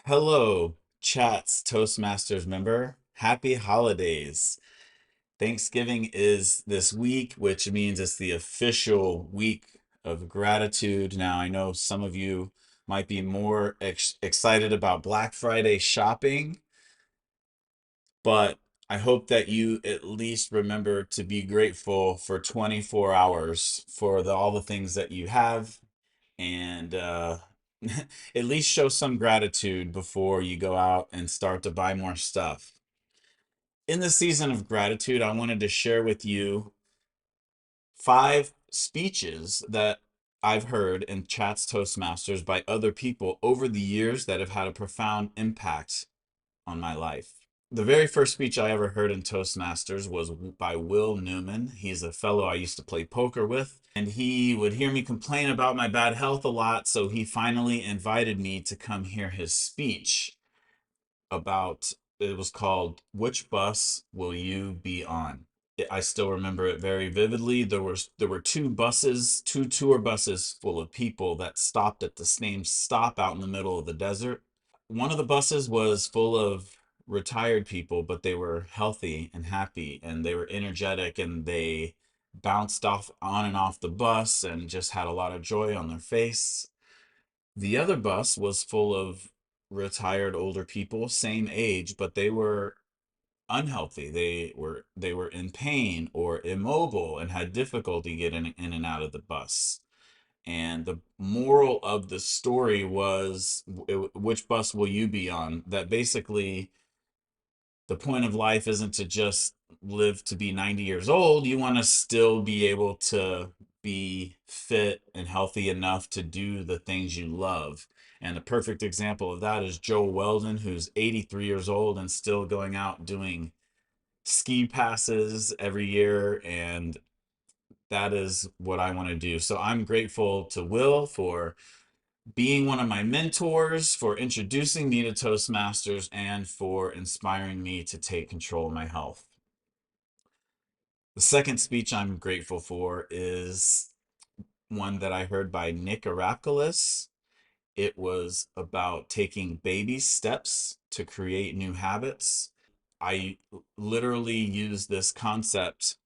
Hello, CHATS Toastmasters member. Happy holidays. Thanksgiving is this week, which means it's the official week of gratitude. Now, I know some of you might be more excited about Black Friday shopping, but I hope that you at least remember to be grateful for 24 hours for all the things that you have and at least show some gratitude before you go out and start to buy more stuff. In the season of gratitude, I wanted to share with you 5 speeches that I've heard in Chats Toastmasters by other people over the years that have had a profound impact on my life. The very first speech I ever heard in Toastmasters was by Will Newman. He's a fellow I used to play poker with, and he would hear me complain about my bad health a lot, so he finally invited me to come hear his speech about it was called "Which Bus Will You Be On?" I still remember it very vividly. There were 2 buses, 2 tour buses full of people that stopped at the same stop out in the middle of the desert. One of the buses was full of retired people, but they were healthy and happy and they were energetic and they bounced off on and off the bus and just had a lot of joy on their face. The other bus was full of retired older people, same age, but they were unhealthy. They were in pain or immobile and had difficulty getting in and out of the bus. And the moral of the story was, which bus will you be on? That basically the point of life isn't to just live to be 90 years old. You want to still be able to be fit and healthy enough to do the things you love. And the perfect example of that is Joe Weldon, who's 83 years old and still going out doing ski passes every year. And that is what I want to do. So I'm grateful to Will for being one of my mentors, for introducing me to Toastmasters, and for inspiring me to take control of my health. The second speech I'm grateful for is one that I heard by Nick Arapalis. It was about taking baby steps to create new habits. I literally used this concept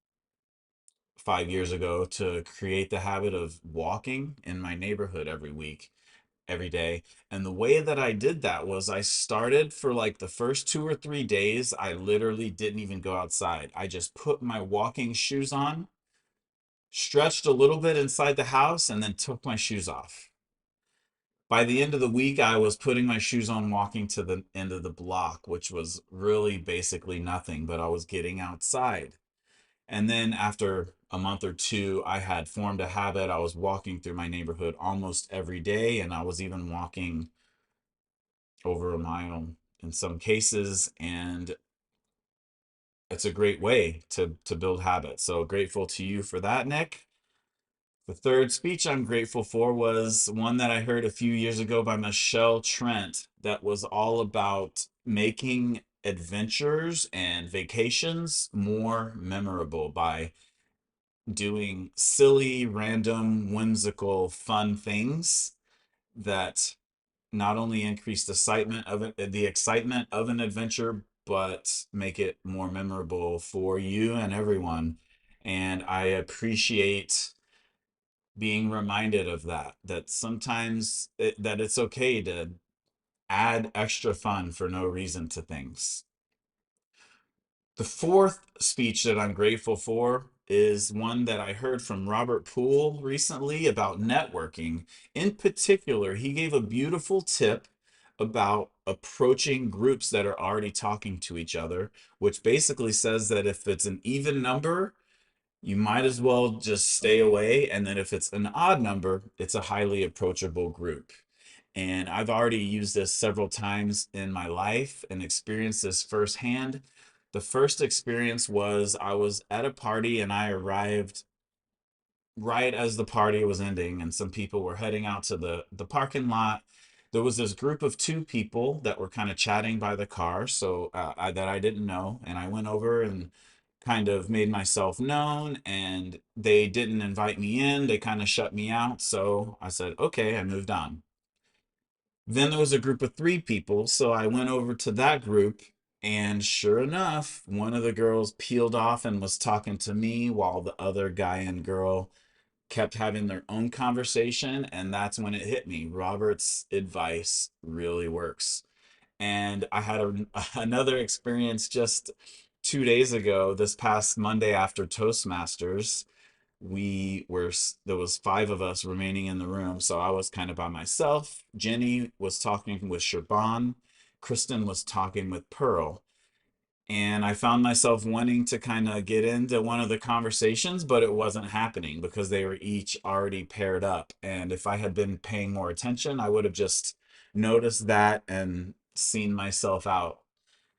5 years ago to create the habit of walking in my neighborhood every week, every day. And the way that I did that was I started for like the first 2 or 3 days, I literally didn't even go outside. I just put my walking shoes on, stretched a little bit inside the house, and then took my shoes off. By the end of the week, I was putting my shoes on, walking to the end of the block, which was really basically nothing, but I was getting outside. And then after a month or two, I had formed a habit. I was walking through my neighborhood almost every day, and I was even walking over a mile in some cases. And it's a great way to build habits. So grateful to you for that, Nick. The third speech I'm grateful for was one that I heard a few years ago by Michelle Trent that was all about making adventures and vacations more memorable by doing silly, random, whimsical, fun things that not only increase the excitement of an adventure, but make it more memorable for you and everyone. And I appreciate being reminded of that sometimes that it's okay to add extra fun for no reason to things. The fourth speech that I'm grateful for is one that I heard from Robert Poole recently about networking. In particular, he gave a beautiful tip about approaching groups that are already talking to each other, which basically says that if it's an even number, you might as well just stay away. And then if it's an odd number, it's a highly approachable group. And I've already used this several times in my life and experienced this firsthand. The first experience was I was at a party and I arrived right as the party was ending and some people were heading out to the parking lot. There was this group of 2 people that were kind of chatting by the car, so that I didn't know, and I went over and kind of made myself known, and they didn't invite me in. They kind of shut me out, so I said, okay, I moved on. Then there was a group of three people, so I went over to that group, and sure enough, one of the girls peeled off and was talking to me while the other guy and girl kept having their own conversation. And that's when it hit me. Robert's advice really works. And I had another experience just 2 days ago, this past Monday after Toastmasters. There was five of us remaining in the room, so I was kind of by myself. Jenny was talking with Shaban, Kristen was talking with Pearl, and I found myself wanting to kind of get into one of the conversations, but it wasn't happening because they were each already paired up. And if I had been paying more attention, I would have just noticed that and seen myself out.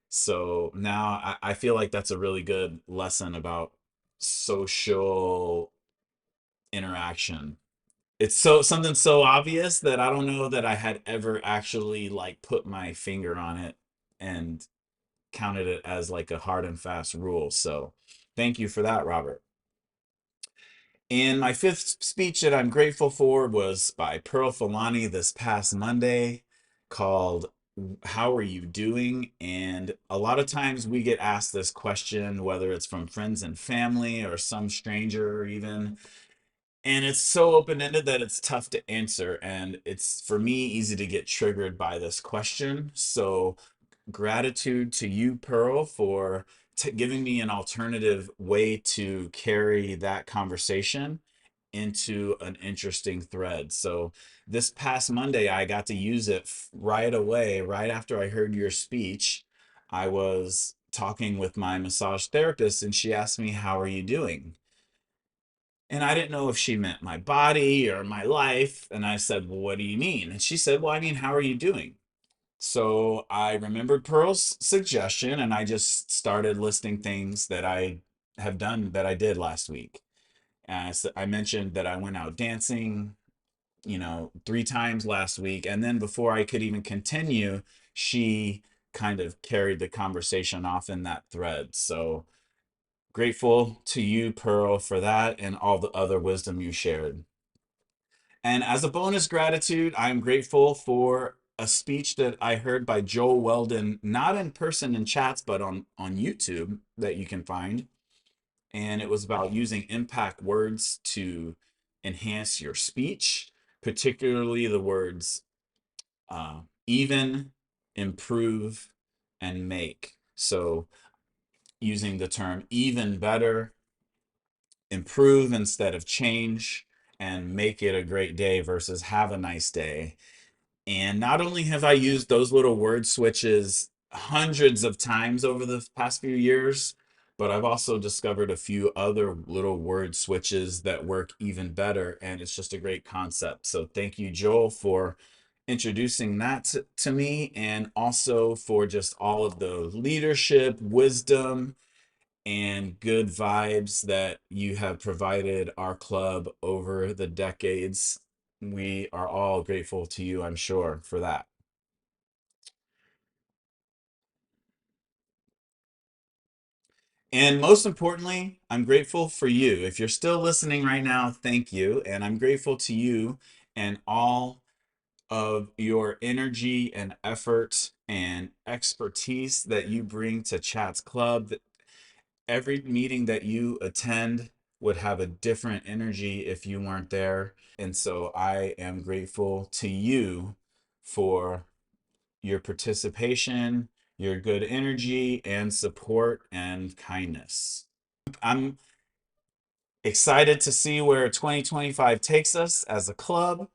So now I feel like that's a really good lesson about social interaction. It's so something so obvious that I don't know that I had ever actually like put my finger on it and counted it as like a hard and fast rule. So thank you for that, Robert. And my fifth speech that I'm grateful for was by Pearl Falani this past Monday, called How Are You Doing? And a lot of times we get asked this question, whether it's from friends and family or some stranger, or even, and it's so open-ended that it's tough to answer. And it's, for me, easy to get triggered by this question. So gratitude to you, Pearl, for giving me an alternative way to carry that conversation into an interesting thread. So this past Monday, I got to use it right away, right after I heard your speech. I was talking with my massage therapist, and she asked me, "How are you doing?" And I didn't know if she meant my body or my life. And I said, "Well, what do you mean?" And she said, "Well, I mean, how are you doing?" So I remembered Pearl's suggestion, and I just started listing things that I have done that I did last week. I mentioned that I went out dancing, 3 times last week. And then before I could even continue, she kind of carried the conversation off in that thread. So grateful to you, Pearl, for that and all the other wisdom you shared. And as a bonus gratitude, I'm grateful for a speech that I heard by Joel Weldon, not in person in chats, but on YouTube that you can find. And it was about using impact words to enhance your speech, particularly the words even, improve, and make. So using the term even better, improve instead of change, and make it a great day versus have a nice day. And not only have I used those little word switches hundreds of times over the past few years, but I've also discovered a few other little word switches that work even better. And it's just a great concept. So thank you, Joel, for introducing that to me, and also for just all of the leadership, wisdom, and good vibes that you have provided our club over the decades. We are all grateful to you, I'm sure, for that. And most importantly, I'm grateful for you. If you're still listening right now, thank you. And I'm grateful to you and all of your energy and effort and expertise that you bring to Chats Club. Every meeting that you attend would have a different energy if you weren't there. And so I am grateful to you for your participation, your good energy and support and kindness. I'm excited to see where 2025 takes us as a club.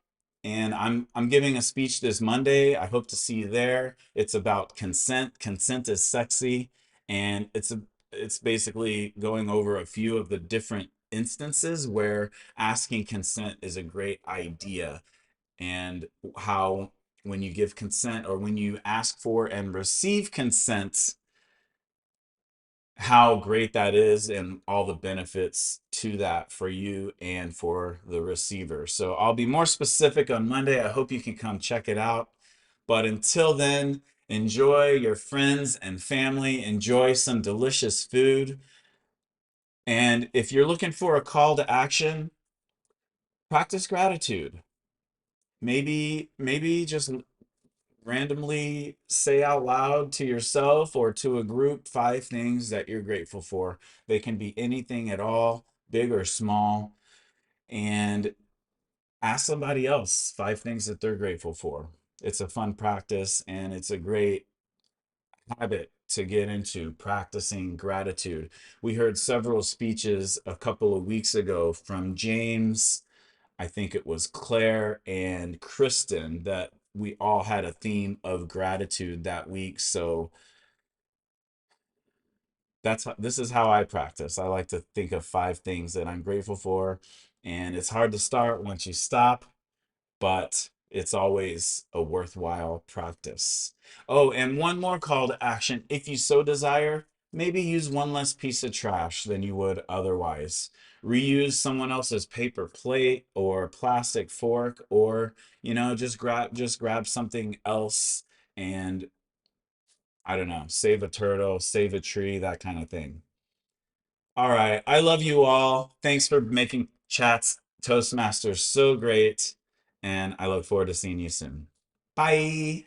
And I'm giving a speech this Monday. I hope to see you there. It's about consent. Consent is sexy, and it's basically going over a few of the different instances where asking consent is a great idea, and how when you give consent or when you ask for and receive consent, how great that is and all the benefits to that for you and for the receiver. So I'll be more specific on Monday. I hope you can come check it out. But until then, enjoy your friends and family, enjoy some delicious food. And if you're looking for a call to action, practice gratitude. Maybe just randomly say out loud to yourself or to a group 5 things that you're grateful for. They can be anything at all, big or small, and ask somebody else 5 things that they're grateful for. It's a fun practice and it's a great habit to get into practicing gratitude. We heard several speeches a couple of weeks ago from James, I think it was Claire and Kristen, that we all had a theme of gratitude that week. So this is how I practice. I like to think of 5 things that I'm grateful for, and it's hard to start once you stop, but it's always a worthwhile practice. Oh, and one more call to action. If you so desire, maybe use one less piece of trash than you would otherwise. Reuse someone else's paper plate or plastic fork, or just grab something else and I don't know, save a turtle, save a tree, that kind of thing. All right. I love you all. Thanks for making Chats Toastmasters so great. And I look forward to seeing you soon. Bye.